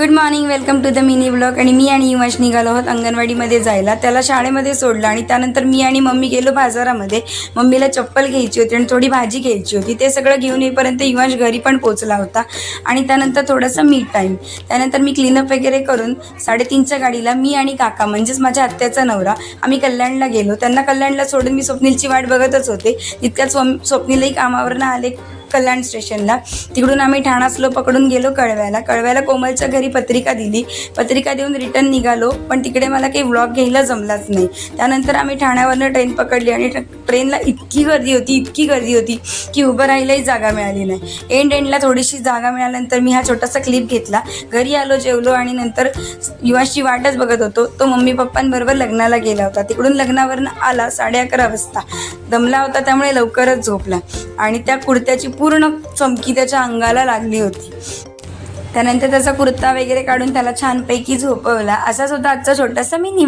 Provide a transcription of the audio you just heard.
Good morning, welcome to the mini blog. आणि मी आणि युवाश निघालो आहोत अंगणवाडीमध्ये जायला. त्याला शाळेमध्ये सोडलं आणि त्यानंतर मी आणि मम्मी गेलो बाजारामध्ये. मम्मीला चप्पल घ्यायची होती आणि थोडी भाजी घ्यायची होती. ते सगळं घेऊन येईपर्यंत युवाश घरी पण पोचला होता. आणि त्यानंतर थोडासा मी टाईम. त्यानंतर मी क्लीनअप वगैरे करून 3:30च्या गाडीला मी आणि काका म्हणजेच माझ्या आत्याचा नवरा आम्ही कल्याणला गेलो. त्यांना कल्याणला सोडून मी स्वप्नीलची वाट बघतच होते. तितक्यात स्वप्नीलही कामावरनं आले कल्याण स्टेशनला. तिकडून आम्ही ठाणा स्लो पकडून गेलो कळव्याला कोमलच्या घरी पत्रिका दिली. पत्रिका देऊन रिटर्न निघालो, पण तिकडे मला काही व्लॉग घ्यायला जमलाच नाही. त्यानंतर आम्ही ठाण्यावरनं ट्रेन पकडली आणि ट्रेनला इतकी गर्दी होती की उभं राहायलाही जागा मिळाली नाही. एंडला थोडीशी जागा मिळाल्यानंतर मी हा छोटासा क्लिप घेतला. घरी आलो, जेवलो आणि नंतर युवाशी वाटच बघत होतो. तो मम्मी पप्पांबरोबर लग्नाला गेला होता. तिकडून लग्नावरनं आला 11:30 वाजता. दमला होता त्यामुळे लवकरच झोपला आणि त्या कुर्त्याची पूर्ण चमकी त्याच्या अंगाला लागली होती. त्यानंतर त्याचा कुर्ता वगैरे काढून त्याला छानपैकी झोपवला. असाच होता आजचा छोटासा मिनी